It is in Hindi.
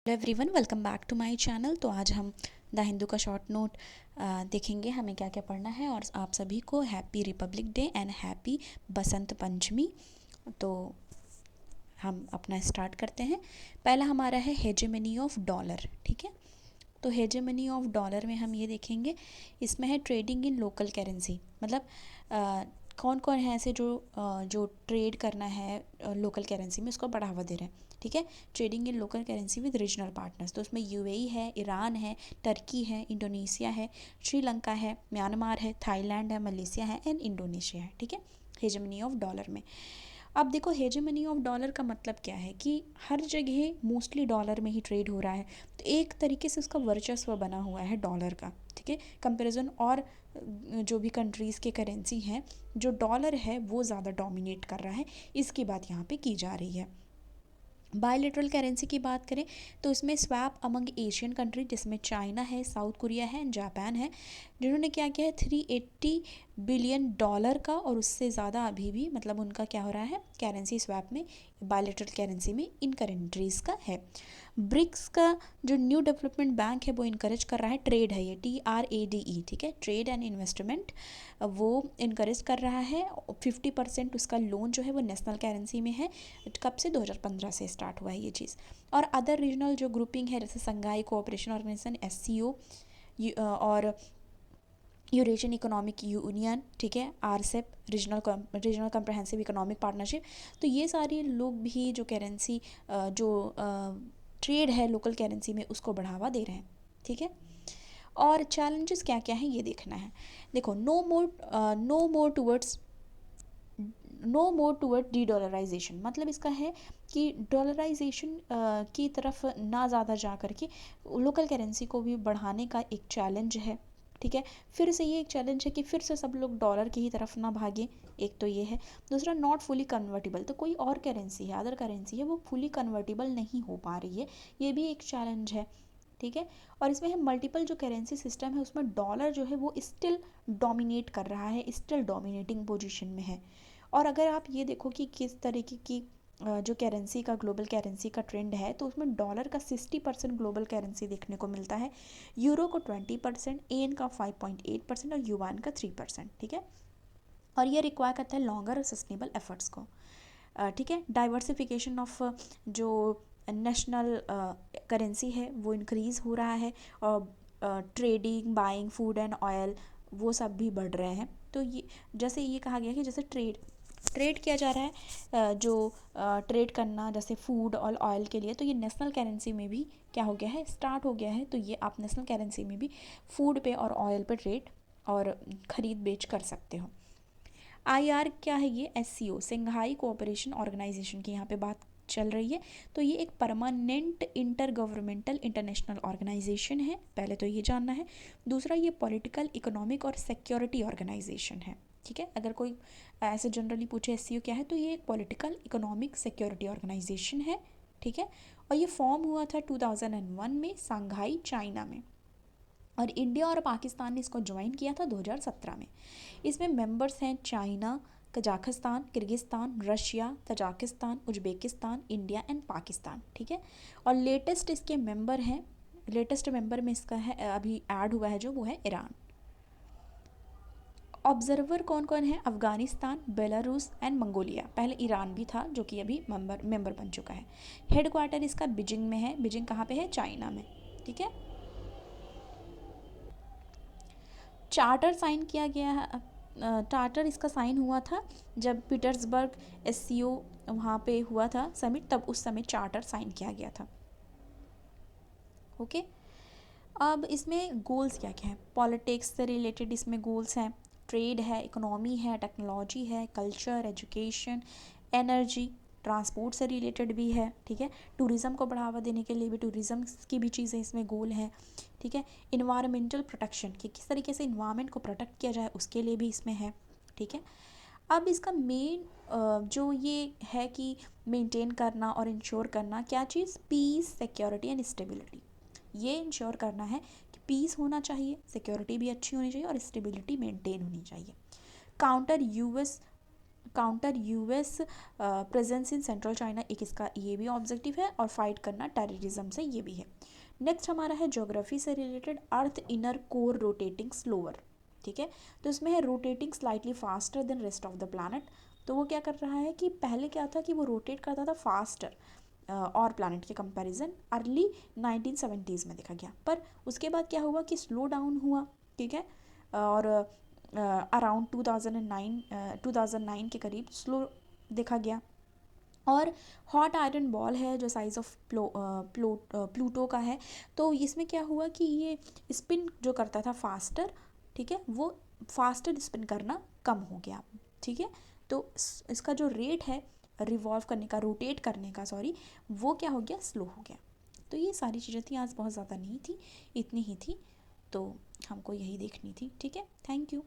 Everyone, welcome back to my channel. तो आज हम द हिंदू का शॉर्ट नोट देखेंगे हमें क्या क्या पढ़ना है। और आप सभी को happy republic day and happy Basant Panchami. तो हम अपना स्टार्ट करते हैं। पहला हमारा है हेजेमनी ऑफ डॉलर। ठीक है, तो हेजेमनी ऑफ डॉलर में हम ये देखेंगे, इसमें है ट्रेडिंग इन लोकल करेंसी। मतलब कौन कौन है ऐसे जो ट्रेड करना है लोकल करेंसी में, उसको बढ़ावा दे रहे हैं। ठीक है, trading in local currency with regional partners. तो उसमें यूएई है, ईरान है, टर्की है, इंडोनेशिया है, श्रीलंका है, म्यांमार है, थाईलैंड है, मलेशिया है एंड इंडोनेशिया है। ठीक है, हेजेमनी ऑफ डॉलर में। अब देखो, हेजेमनी ऑफ डॉलर का मतलब क्या है कि हर जगह मोस्टली डॉलर में ही ट्रेड हो रहा है। तो एक तरीके से उसका वर्चस्व बना हुआ है डॉलर का। ठीक है, कंपैरिजन और जो भी कंट्रीज़ के करेंसी हैं, जो डॉलर है वो ज़्यादा डोमिनेट कर रहा है, इसकी बात यहाँ पे की जा रही है। बायलेटरल करेंसी की बात करें तो इसमें स्वैप अमंग एशियन कंट्री, जिसमें चाइना है, साउथ कोरिया है एंड जापान है, जिन्होंने क्या किया है 380 बिलियन डॉलर का और उससे ज़्यादा अभी भी, मतलब उनका क्या हो रहा है करेंसी स्वैप में, बायलेटरल करेंसी में इन कंट्रीज़ का है। ब्रिक्स का जो न्यू डेवलपमेंट बैंक है वो इनकरेज कर रहा है, ट्रेड है ये TRADE। ठीक है, ट्रेड एंड इन्वेस्टमेंट वो इनकरेज कर रहा है। 50% उसका लोन जो है वो नेशनल करेंसी में है। कब से? 2015 से स्टार्ट हुआ है ये चीज़। और अदर रीजनल जो ग्रुपिंग है, जैसे संघाई कोऑपरेशन ऑर्गेनाइजेशन SCO और यूरेशियन इकोनॉमिक यूनियन, ठीक है, RCEP, regional comprehensive economic partnership. तो ये सारे लोग भी जो करेंसी जो ट्रेड है लोकल करेंसी में, उसको बढ़ावा दे रहे हैं। ठीक है, और चैलेंजेस क्या क्या हैं ये देखना है। देखो, नो मोर टूवर्ड डी डॉलराइजेशन। मतलब इसका है कि डॉलराइजेशन की तरफ ना ज़्यादा जा करके लोकल करेंसी को भी बढ़ाने का एक चैलेंज है। ठीक है, फिर से ये एक चैलेंज है कि फिर से सब लोग डॉलर की ही तरफ ना भागे। एक तो ये है। दूसरा, नॉट फुली कन्वर्टिबल। तो कोई और करेंसी है, अदर करेंसी है, वो फुली कन्वर्टिबल नहीं हो पा रही है, ये भी एक चैलेंज है। ठीक है, और इसमें है मल्टीपल जो करेंसी सिस्टम है, उसमें डॉलर जो है वो स्टिल डोमिनेट कर रहा है, स्टिल डोमिनेटिंग पोजीशन में है। और अगर आप ये देखो कि किस तरीके की जो करेंसी का, ग्लोबल करेंसी का ट्रेंड है, तो उसमें डॉलर का 60% ग्लोबल करेंसी देखने को मिलता है, यूरो को 20%, एन का 5.8% और युआन का 3%। ठीक है, और ये रिक्वायर करता है लॉन्गर और सस्टेनेबल एफर्ट्स को। ठीक है, डाइवर्सिफिकेशन ऑफ जो नेशनल करेंसी है वो इंक्रीज़ हो रहा है, और trading, buying, food and oil, वो सब भी बढ़ रहे हैं। तो ये, जैसे ये कहा गया कि जैसे ट्रेड किया जा रहा है, जो ट्रेड करना जैसे फूड और ऑयल के लिए, तो ये नेशनल करेंसी में भी क्या हो गया है, स्टार्ट हो गया है। तो ये आप नेशनल करेंसी में भी फूड पे और ऑयल पे ट्रेड और ख़रीद बेच कर सकते हो। IR क्या है? ये SCO, संघाई कोऑपरेशन ऑर्गेनाइजेशन की यहाँ पे बात चल रही है। तो ये एक permanent intergovernmental international organisation है, पहले तो ये जानना है। दूसरा, ये पॉलिटिकल, इकोनॉमिक और सिक्योरिटी ऑर्गेनाइजेशन है। ठीक है, अगर कोई ऐसे जनरली पूछे SCO क्या है, तो ये एक पॉलिटिकल, इकोनॉमिक, सिक्योरिटी ऑर्गेनाइजेशन है। ठीक है, और ये फॉर्म हुआ था 2001 में संघाई, चाइना में, और इंडिया और पाकिस्तान ने इसको ज्वाइन किया था 2017 में। इसमें मेंबर्स हैं China, Kazakhstan, Kyrgyzstan, Russia, Tajikistan, Uzbekistan, India and Pakistan. ठीक है, और लेटेस्ट इसके मेंबर हैं, लेटेस्ट मेंबर में इसका है अभी ऐड हुआ है जो, वो है ईरान। ऑब्जर्वर कौन कौन है? Afghanistan, Belarus and Mongolia. पहले ईरान भी था जो कि अभी मेंबर बन चुका है। हेड क्वार्टर इसका बीजिंग में है। बीजिंग कहाँ पे है? चाइना में। ठीक है, चार्टर साइन किया गया है। चार्टर इसका साइन हुआ था जब पीटर्सबर्ग SCO वहाँ पे हुआ था समिट, तब उस समय चार्टर साइन किया गया था। ओके, अब इसमें गोल्स क्या क्या हैं? पॉलिटिक्स से रिलेटेड इसमें गोल्स हैं, ट्रेड है, इकोनॉमी है, टेक्नोलॉजी है, कल्चर, एजुकेशन, एनर्जी, ट्रांसपोर्ट से रिलेटेड भी है। ठीक है, टूरिज़्म को बढ़ावा देने के लिए भी, टूरिज़्म की भी चीज़ें इसमें गोल हैं। ठीक है, इन्वायरमेंटल प्रोटेक्शन, कि किस तरीके से इन्वायरमेंट को प्रोटेक्ट किया जाए, उसके लिए भी इसमें है। ठीक है, अब इसका मेन जो ये है कि मेंटेन करना और इंश्योर करना, क्या चीज़? Peace, security and stability. ये इंश्योर करना है कि पीस होना चाहिए, सिक्योरिटी भी अच्छी होनी चाहिए और स्टेबिलिटी मेंटेन होनी चाहिए। Counter US counter US presence in central China, एक इसका ये भी ऑब्जेक्टिव है, और फाइट करना टेररिज्म से, ये भी है। नेक्स्ट हमारा है ज्योग्राफी से रिलेटेड, अर्थ इनर कोर रोटेटिंग स्लोअर, ठीक है। तो इसमें है rotating slightly faster than rest of the planet. तो वो क्या कर रहा है कि पहले क्या था कि वो रोटेट करता था फास्टर और प्लानट के कंपैरिजन, अर्ली 1970s में देखा गया, पर उसके बाद क्या हुआ कि स्लो डाउन हुआ, ठीक है। और अराउंड 2009 के करीब स्लो देखा गया। और हॉट आयरन बॉल है जो साइज़ ऑफ प्लूटो का है, तो इसमें क्या हुआ कि ये स्पिन जो करता था फास्टर, ठीक है, वो फास्टर स्पिन करना कम हो गया, ठीक है। तो इसका जो रेट है रिवॉल्व करने का, रोटेट करने का सॉरी, वो क्या हो गया, स्लो हो गया। तो ये सारी चीज़ें थी, आज बहुत ज़्यादा नहीं थी, इतनी ही थी, तो हमको यही देखनी थी, ठीक है। Thank you.